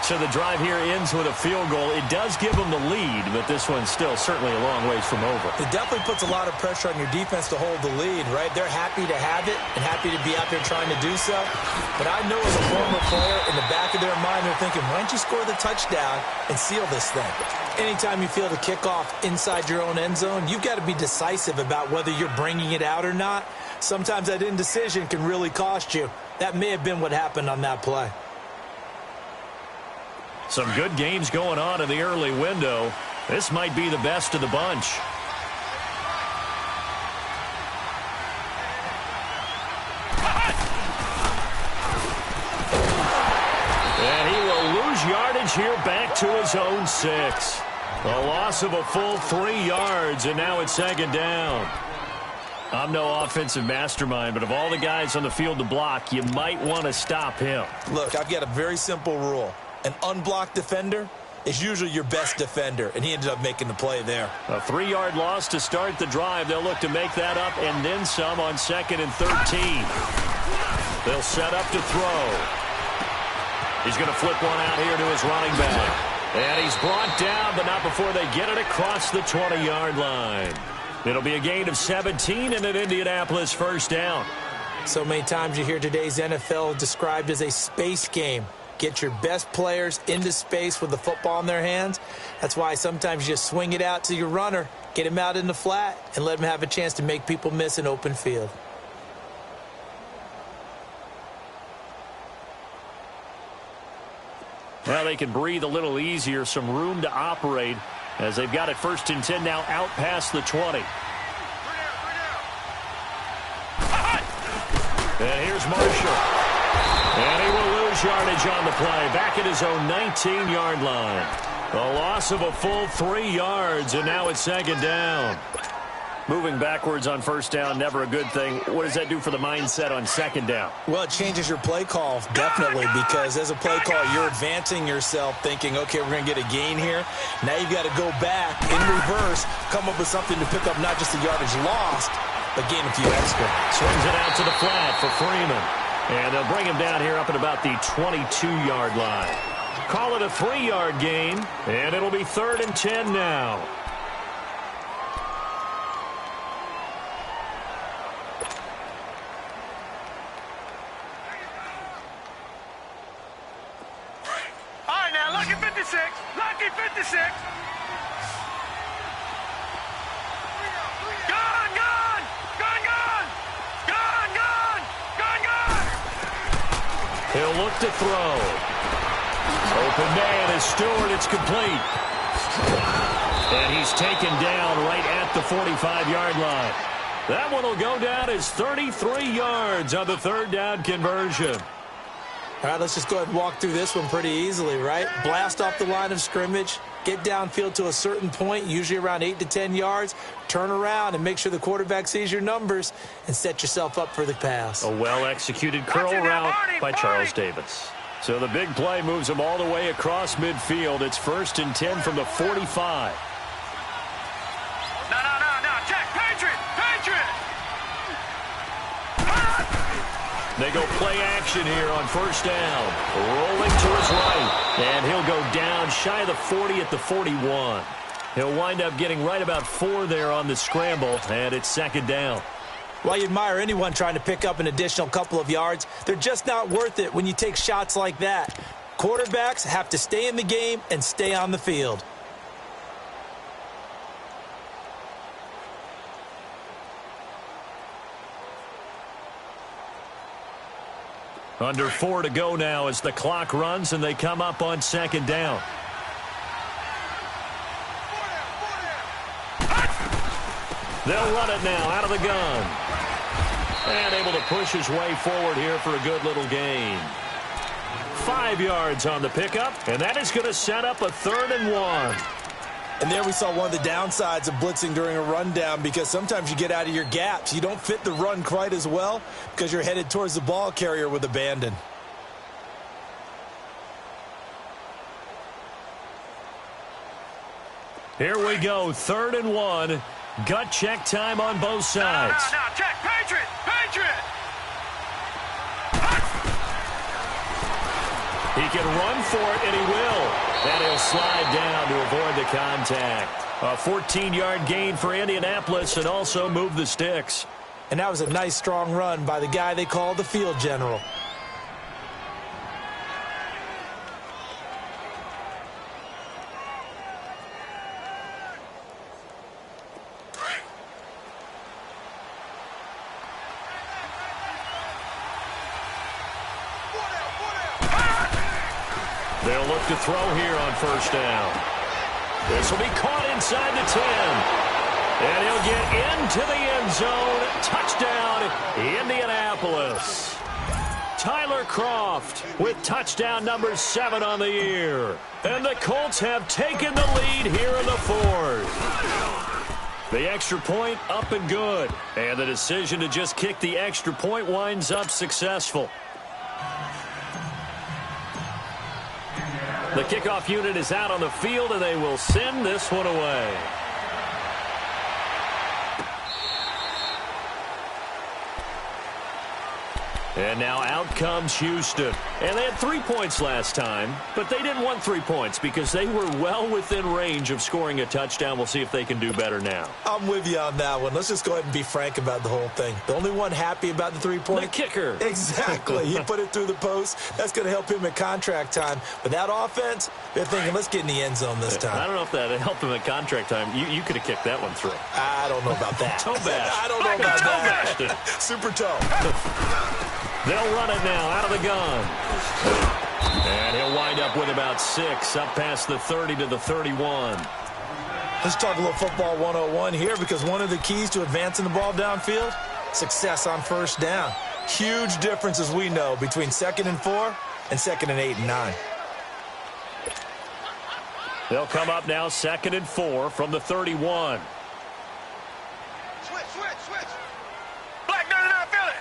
So the drive here ends with a field goal. It does give them the lead, but this one's still certainly a long ways from over. It definitely puts a lot of pressure on your defense to hold the lead, right? They're happy to have it and happy to be out there trying to do so. But I know as a former player, in the back of their mind, they're thinking, why don't you score the touchdown and seal this thing? Anytime you feel the kickoff inside your own end zone, you've got to be decisive about whether you're bringing it out or not. Sometimes that indecision can really cost you. That may have been what happened on that play. Some good games going on in the early window. This might be the best of the bunch. And he will lose lose yardage here back to his own 6. A loss of a full 3 yards, and now it's second down. I'm no offensive mastermind, but of all the guys on the field to block, you might want to stop him. Look, I've got a very simple rule. An unblocked defender is usually your best defender, and he ended up making the play there. A 3-yard loss to start the drive. They'll look to make that up and then some on 2nd and 13. They'll set up to throw. He's going to flip one out here to his running back. And he's brought down, but not before they get it across the 20-yard line. It'll be a gain of 17 and an Indianapolis first down. So many times you hear today's NFL described as a space game. Get your best players into space with the football in their hands. That's why sometimes you just swing it out to your runner, get him out in the flat, and let him have a chance to make people miss an open field. Well, they can breathe a little easier, some room to operate as they've got it 1st and 10 now out past the 20. And here's Marshall. And he will lose yardage on the play. Back at his own 19-yard line. A loss of a full 3 yards, and now it's second down. Moving backwards on first down, never a good thing. What does that do for the mindset on second down? Well, it changes your play call, definitely, because as a play call, you're advancing yourself thinking, okay, we're going to get a gain here. Now you've got to go back in reverse, come up with something to pick up not just the yardage lost, but gain a few extra. Swings it out to the flat for Freeman. And they'll bring him down here up at about the 22-yard line. Call it a 3-yard gain, and it'll be 3rd and 10 now. Lucky 56. Lucky 56. Gone, gone. Gone, gone. Gone, gone. Gone, gone. He'll look to throw. Open man is Stewart. It's complete. And he's taken down right at the 45-yard line. That one will go down as 33 yards on the 3rd down conversion. All right, let's just go ahead and walk through this one pretty easily, right? Blast off the line of scrimmage, get downfield to a certain point, usually around 8 to 10 yards, turn around and make sure the quarterback sees your numbers and set yourself up for the pass. A well-executed curl route by Charles Davis. So the big play moves him all the way across midfield. It's 1st and 10 from the 45. No. Check. Patriot. They go play action here on first down. Rolling to his right. And he'll go down shy of the 40 at the 41. He'll wind up getting right about 4 there on the scramble, and it's second down. Well, you admire anyone trying to pick up an additional couple of yards. They're just not worth it when you take shots like that. Quarterbacks have to stay in the game and stay on the field. Under 4 to go now as the clock runs and they come up on second down. They'll run it now out of the gun. And able to push his way forward here for a good little gain. 5 yards on the pickup, and that is going to set up a 3rd and 1. And there we saw one of the downsides of blitzing during a rundown, because sometimes you get out of your gaps. You don't fit the run quite as well because you're headed towards the ball carrier with abandon. Here we go, 3rd and 1. Gut check time on both sides. No, check. Patriot. He can run for it, and he will. And he'll slide down to avoid the contact. A 14-yard gain for Indianapolis and also move the sticks. And that was a nice, strong run by the guy they call the field general. They'll look to throw here on first down. This will be caught inside the 10. And he'll get into the end zone. Touchdown, Indianapolis. Tyler Croft with touchdown number 7 on the year. And the Colts have taken the lead here in the fourth. The extra point up and good. And the decision to just kick the extra point winds up successful. The kickoff unit is out on the field, and they will send this one away. And now out comes Houston. And they had 3 points last time, but they didn't want 3 points because they were well within range of scoring a touchdown. We'll see if they can do better now. I'm with you on that one. Let's just go ahead and be frank about the whole thing. The only one happy about the 3-point? The kicker. Exactly. He put it through the post. That's going to help him at contract time. But that offense, they're thinking, let's get in the end zone this time. I don't know if that helped him at contract time. You could have kicked that one through. I don't know about that. Toe bash. I don't know about that. Toe Super toe. They'll run it now out of the gun. And he'll wind up with about 6 up past the 30 to the 31. Let's talk a little football 101 here because one of the keys to advancing the ball downfield, success on first down. Huge difference, as we know, between 2nd and 4 and 2nd and 8 and 9. They'll come up now 2nd and 4 from the 31. Switch. Black 99, feel it.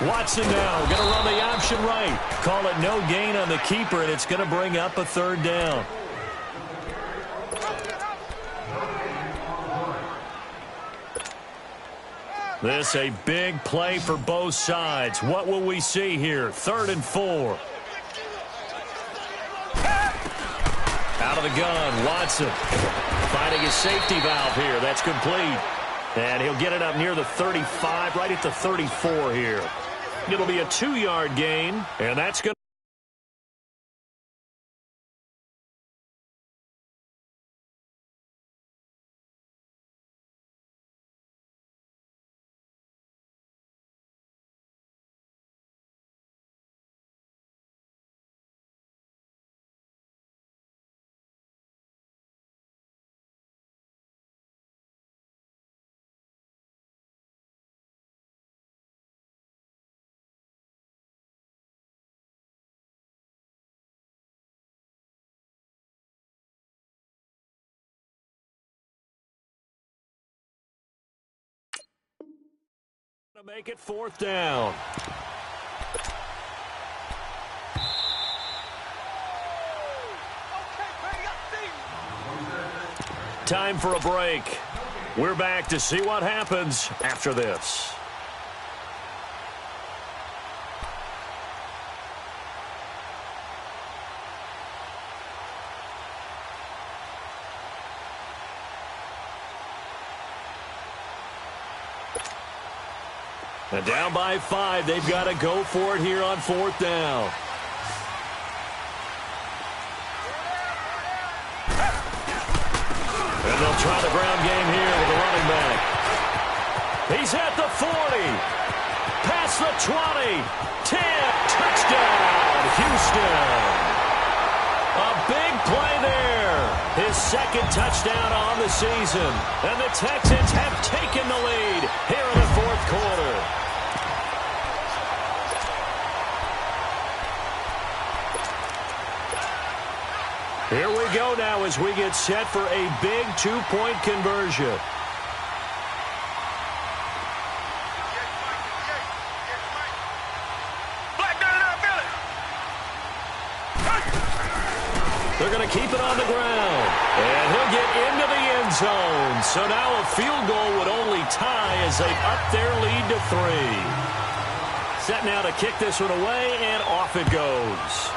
Watson now going to run the option right. Call it no gain on the keeper, and it's going to bring up a 3rd down. This a big play for both sides. What will we see here? 3rd and 4. Out of the gun, Watson finding his safety valve here. That's complete. And he'll get it up near the 35, right at the 34 here. It'll be a 2-yard gain, and that's going to make it 4th down. Time for a break. We're back to see what happens after this. And down by 5, they've got to go for it here on 4th down. And they'll try the ground game here with the running back. He's at the 40. Past the 20. 10. Touchdown, Houston. A big play there. His 2nd touchdown on the season. And the Texans have taken the lead here in the 4th quarter. Here we go now as we get set for a big 2-point conversion. They're going to keep it on the ground. And he'll get into the end zone. So now a field goal would only tie as they up their lead to 3. Set now to kick this one away, and off it goes.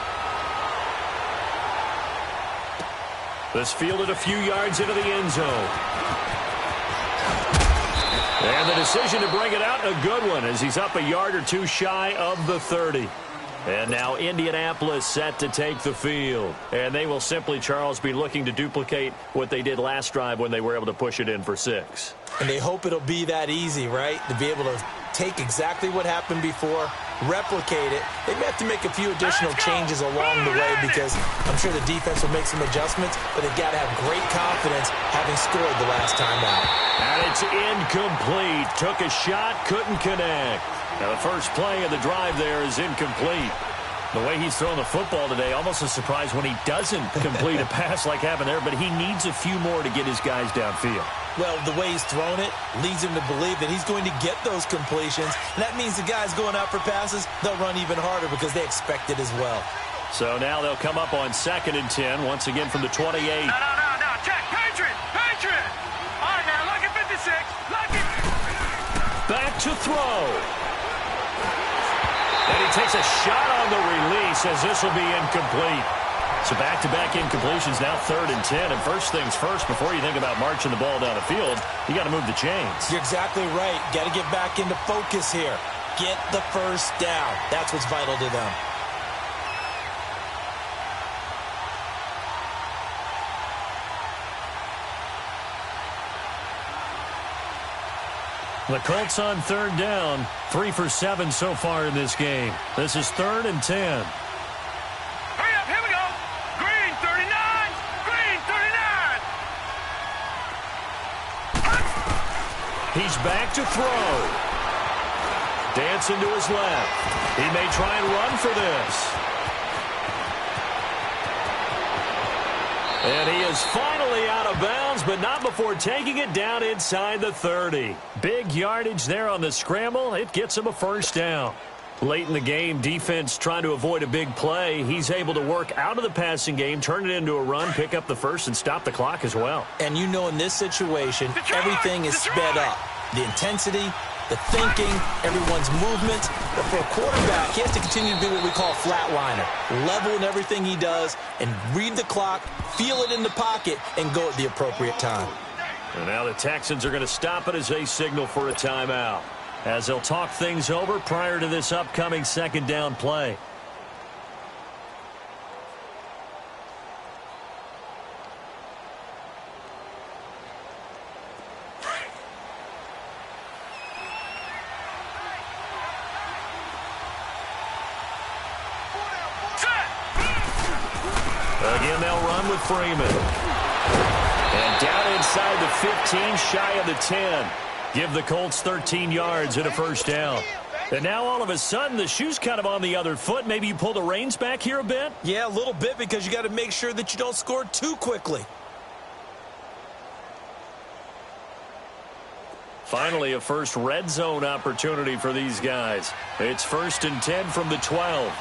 This fielded a few yards into the end zone. And the decision to bring it out, a good one, as he's up a yard or 2 shy of the 30. And now Indianapolis set to take the field. And they will simply, Charles, be looking to duplicate what they did last drive when they were able to push it in for 6. And they hope it'll be that easy, right? To be able to take exactly what happened before, replicate it. They may have to make a few additional changes along the way because I'm sure the defense will make some adjustments, but they've got to have great confidence having scored the last time out. And it's incomplete. Took a shot, couldn't connect. Now the first play of the drive there is incomplete. The way he's throwing the football today, almost a surprise when he doesn't complete a pass like happened there, but he needs a few more to get his guys downfield. Well, the way he's thrown it leads him to believe that he's going to get those completions. And that means the guys going out for passes, they'll run even harder because they expect it as well. So now they'll come up on 2nd and 10, once again from the 28. No. Check. Patriot. All right, now, lucky 56. Lucky. Back to throw. And he takes a shot on the release as this will be incomplete. So back-to-back incompletions, now 3rd and 10. And first things first, before you think about marching the ball down the field, you got to move the chains. You're exactly right. Got to get back into focus here. Get the first down. That's what's vital to them. The Colts on 3rd down, 3 for 7 so far in this game. This is 3rd and 10. Hurry up, here we go. Green 39. Green 39. He's back to throw. Dancing to his left. He may try and run for this. And he is finally out of bounds, but not before taking it down inside the 30. Big yardage there on the scramble. It gets him a first down. Late in the game, defense trying to avoid a big play. He's able to work out of the passing game, turn it into a run, pick up the first, and stop the clock as well. And you know in this situation, everything is sped up. The intensity, the thinking, everyone's movement. But for a quarterback, he has to continue to be what we call a flatliner. Level in everything he does and read the clock, feel it in the pocket, and go at the appropriate time. And now the Texans are going to stop it as they signal for a timeout, as they'll talk things over prior to this upcoming 2nd down play. Again, they'll run with Freeman. And down inside the 15, shy of the 10. Give the Colts 13 yards and a first down. And now all of a sudden, the shoe's kind of on the other foot. Maybe you pull the reins back here a bit? Yeah, a little bit because you got to make sure that you don't score too quickly. Finally, a first red zone opportunity for these guys. It's 1st and 10 from the 12.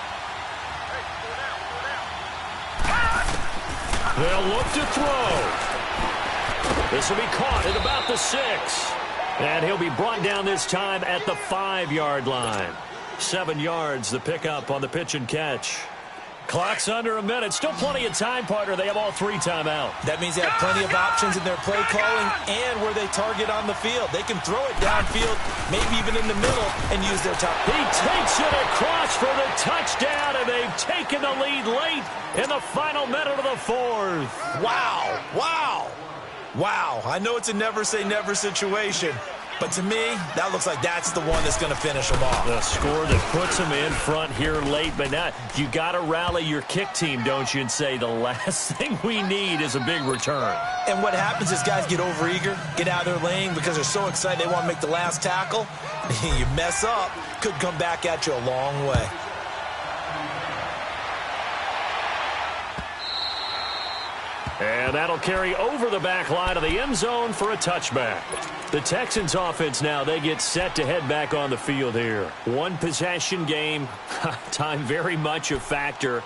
They'll look to throw. This will be caught at about the 6. And he'll be brought down this time at the 5-yard line. 7 yards, the pickup on the pitch and catch. Clock's under a minute. Still plenty of time, partner. They have all 3 timeouts. That means they have plenty of options in their play calling and where they target on the field. They can throw it downfield, maybe even in the middle, and use their top. He takes it across for the touchdown, and they've taken the lead late in the final minute of the 4th. Wow. I know it's a never-say-never situation, but to me, that looks like that's the one that's going to finish them off. The score that puts them in front here late, but now you got to rally your kick team, don't you, and say the last thing we need is a big return. And what happens is guys get overeager, get out of their lane because they're so excited they want to make the last tackle. You mess up, could come back at you a long way. And that'll carry over the back line of the end zone for a touchback. The Texans offense now, they get set to head back on the field here. 1 possession game, time very much a factor.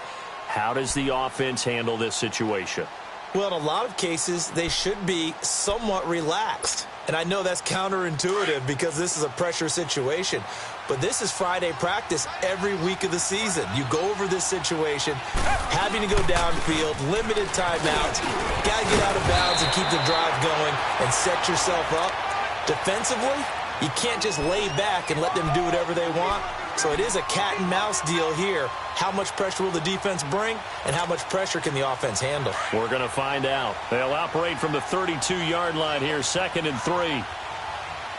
How does the offense handle this situation? Well, in a lot of cases, they should be somewhat relaxed. And I know that's counterintuitive because this is a pressure situation. But this is Friday practice every week of the season. You go over this situation, having to go downfield, limited timeouts, got to get out of bounds and keep the drive going and set yourself up. Defensively, you can't just lay back and let them do whatever they want. So it is a cat and mouse deal here. How much pressure will the defense bring, and how much pressure can the offense handle? We're going to find out. They'll operate from the 32-yard line here, 2nd and 3.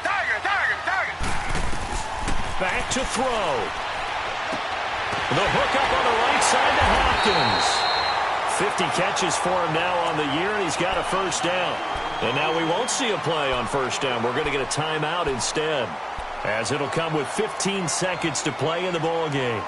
Target. Back to throw. The hook up on the right side to Hopkins. 50 catches for him now on the year, and he's got a first down. And now we won't see a play on first down. We're going to get a timeout instead, as it'll come with 15 seconds to play in the ball game.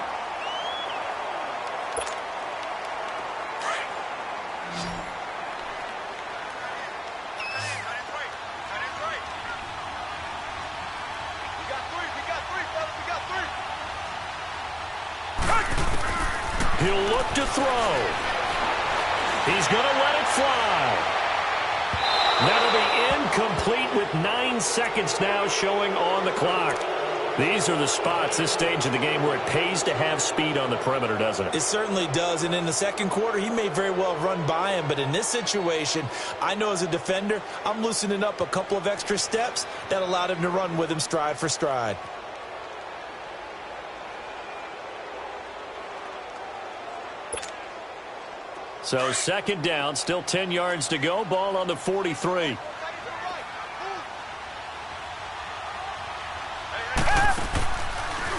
He'll look to throw. He's going to let it fly. That'll be incomplete with 9 seconds now showing on the clock. These are the spots, this stage of the game, where it pays to have speed on the perimeter, doesn't it? It certainly does, and in the second quarter, he may very well run by him, but in this situation, I know as a defender, I'm loosening up a couple of extra steps that allowed him to run with him stride for stride. So second down, still 10 yards to go, ball on the 43.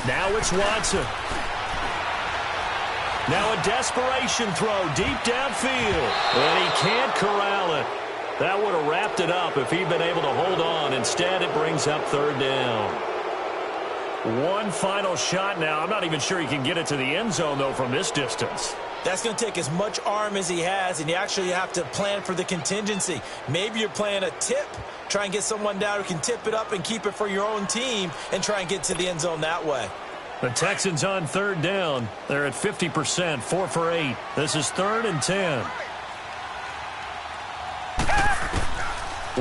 Now it's Watson. Now a desperation throw deep downfield. And he can't corral it. That would have wrapped it up if he'd been able to hold on. Instead, it brings up third down. One final shot now. I'm not even sure he can get it to the end zone, though, from this distance. That's going to take as much arm as he has, and you actually have to plan for the contingency. Maybe you're playing a tip. Try and get someone down who can tip it up and keep it for your own team and try and get to the end zone that way. The Texans on third down. They're at 50%, 4 for 8. This is 3rd and 10.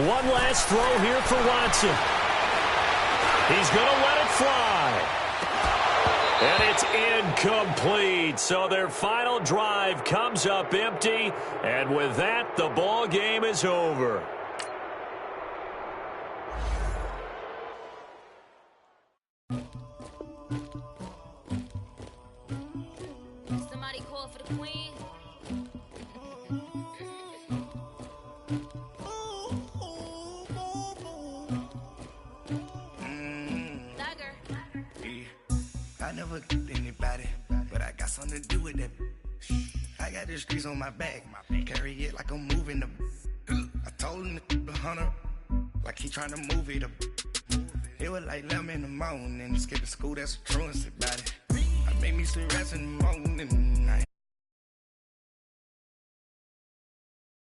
One last throw here for Watson. He's going to let it fly. And it's incomplete. So their final drive comes up empty. And with that, the ball game is over. Somebody call for the queen. I never killed anybody, but I got something to do with that. I got the streets on my back, carry it like I'm moving the. I told him the hunter, like he trying to move it up. It was like 11 in the morning, skipping school, that's a truancy about it. I made me sit rest in the morning.